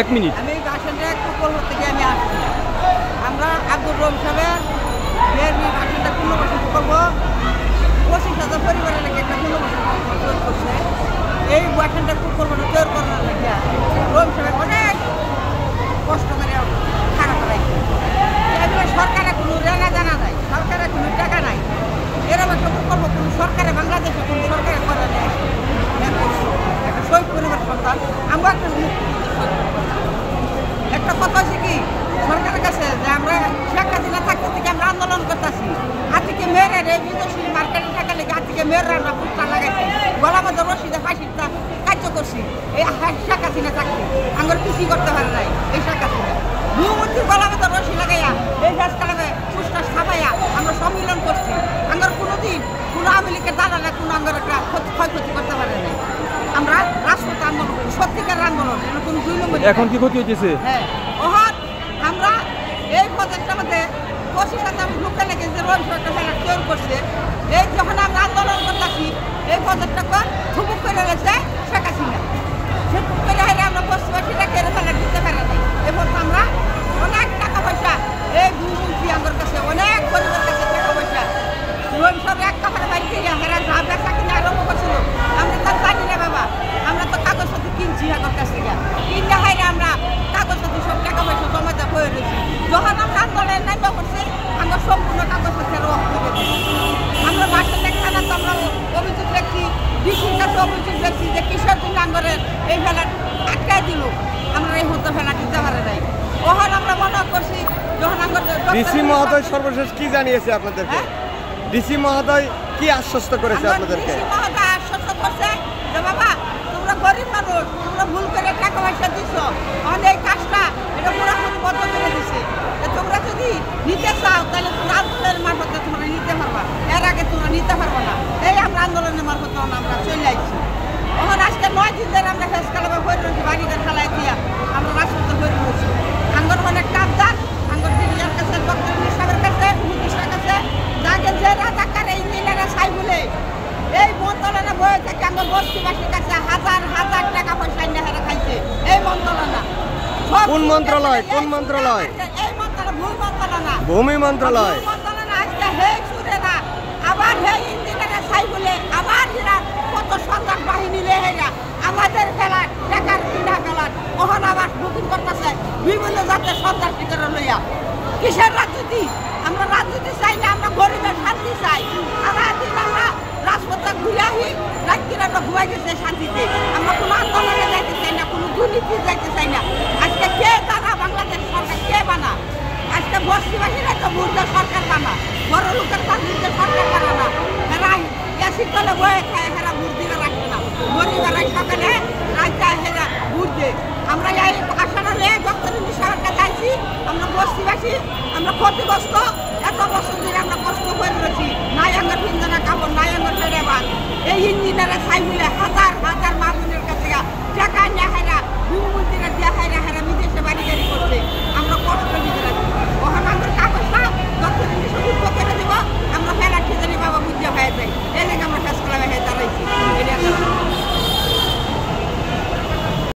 1 minute. আমি বাসিন্দা প্রকল্প থেকে আমি আসছি। আমরা আব্দুর রহিম সাহেবের বিয়ের বাসিন্দা পুনর্বাসন প্রকল্প 25,000 পরিবারের লেগে একটা পুনর্বাসন প্রকল্প তৈরি করছে। এই বাসিন্দা প্রকল্পটা তৈরি করার লেগে রহিম সাহেব অনেক কষ্ট করে খারাপ রাখছে। এগুলো সরকারে কোনো রেনা জানা নাই, সরকারের কোনো টাকা নাই। এরকম একটা প্রকল্প কোনো সরকারে বাংলাদেশে কোনো সরকারে করে নেয়। একটা শহীদ পরিবার সন্তান আমরা একটা কথা হচ্ছে কি সরকারের কাছে যে আমরা শেখ হাসিনা থাকতে থেকে আমরা আন্দোলন করতেছি। আজকে মেয়েরা এই বিদেশি মার্কেটে টাকা লেগে আজকে মেয়েরা আমরা পুস্তা লাগাইছি, গলার মধ্যে রশিদে ফাঁসিটা কার্য করছি। এই শেখ হাসিনা থাকতে আমার কিছুই করতে পারে নাই এই শেখ হাসিনা। মুখ্যমন্ত্রীর গলার মধ্যে রশি লাগাইয়া এই গাছ কালামে পুস্তা ছাপাইয়া আমরা সম্মিলন করছি। আমার কোনোদিন কোনো আওয়ামী লীগের দালালে কোনো আমার একটা ক্ষয়ক্ষতি করতে পারে নাই। আমরা রাজপথে আন্দোলন করি, সত্যিকার আন্দোলন। কোনো 2 নম্বর এখন কি ক্ষতি হয়েছে? হ্যাঁ, ওহন আমরা এই প্রজেক্টটার মধ্যে 25,000 লোকের লেগে যে রোড একটা ফেলা তৈরি করছে। এই যখন আমরা আন্দোলন করতেছি এই প্রজেক্টটা কর থুবুক করে রয়েছে শেখ হাসিনা। সে টুক করে হাইলে আমরা পশ্চিমবাসীরা কেড়ে ফেলা দিতে পারে নাই। এরপর আমরা অনেক টাকা পয়সা এই দুর্নীতি আমার কাছে অনেক গরিবের কাছে টাকা পয়সা রোড সব এক কাপড়ে বাড়ি থেকে হেরা যা ব্যবসা কিনে আরম্ভ করছিল। আমরা তো জানি না বাবা, আমরা তো কাগজপত্র কিনছি আগের কাছ থেকে কিনে হাইলে আমরা কাগজপত্র সব টাকা পয়সা জমাতে হয়ে রয়েছি। যখন আমরা আন্দোলনের নাইবা করছি আমরা সম্পূর্ণ কাগজপত্রের রক্ত দিয়েছি। আমরা বাসা থানা তো আমরা অভিযোগ দেখছি, ডিসির কাছে অভিযোগ দেখছি যে কিসের জন্য আন্দোলনের এই ফেলা আটকায় দিল। আমরা এই হতে ফেলা দিতে পারে নাই। ওখান আমরা মনে করছি যখন আমরা ডিসি মহোদয় সর্বশেষ কি জানিয়েছে আপনাদেরকে? ডিসি মহোদয় কি আশ্বস্ত করেছে আপনাদেরকে? ডিসি মহোদয় আশ্বস্ত করছে যে বাবা তোমরা গরিব মানুষ, তোমরা ভুল করে টাকা পয়সা দিচ্ছ, আমাদের এই কাজটা এটা পুরোপুরি বন্ধ করে দিছে। তোমরা যদি নিতে চাও তাহলে তোমরা আন্দোলনের মারফতে তোমরা নিতে পারবা, এর আগে তোমরা নিতে পারবো না। এই আমরা আন্দোলনের মারফতে আমরা চলে আসছি। তখন আজকে 9 দিন ধরে আমরা ফেস কালামে হয়ে রয়েছি, বাড়িঘর খেলায় দিয়া আমরা রাজপথে হয়ে রয়েছি। আঙ্গর অনেক কাজদার আঙ্গর দিদিয়ার কাছে, ডক্টর সাহেবের কাছে, মুদিসার কাছে, যাকে যে রাজাকার এই নীলেরা ছাই বলে এই মন্ত্রণালয় বয়ে থেকে আঙ্গর বস্তিবাসীর কাছে হাজার হাজার টাকা পয়সা নেহারা খাইছে। এই মন্ত্রণালয় কোন মন্ত্রণালয়? কোন মন্ত্রণালয়? এই মন্ত্রণালয় ভূমি মন্ত্রণালয়। ভূমি মন্ত্রণালয়। মন্ত্রণালয় আজকে হে সুরেরা আবার হে ইঞ্জিনিয়ার ছাই বলে আবার এরা কত সন্ত্রাস বাহিনী লেহেরা আমাদের ফেলার টাকার কিনা ফেলার ওখান আবার বুকিং করতেছে বিভিন্ন জাতের সন্ত্রাসী করে লইয়া। কিসের রাজনীতি? আমরা রাজনীতি চাই না, আমরা গরিবের শান্তি চাই। সারাদিন আমরা রাজপথে ঘুরে আসি, রাত্রির আমরা ঘুমাই গেছে শান্তিতে। আমরা কোনো আন্দোলনে যাইতে চাই না, কোনো দুর্নীতি যাইতে চাই না। আজকে কে তারা বাংলাদেশ সরকার কে বানা? আজকে বস্তিবাসীরা তো বুঝতে সরকার বানা, বড় লোকের বুঝতে সরকার বানা না। এরা গ্যাসির তলে বয়ে খায়, এরা ভোট দিবে রাখবে না। গরিবেরাই সকালে রাইতে এরা ভোট দেয়। আমরা এই আসারে ডক্টর সাহেবের কাছে আইছি, আমরা বস্তিবাসী, আমরা ক্ষতিগ্রস্ত, এত বছর ধরে আমরা কষ্ট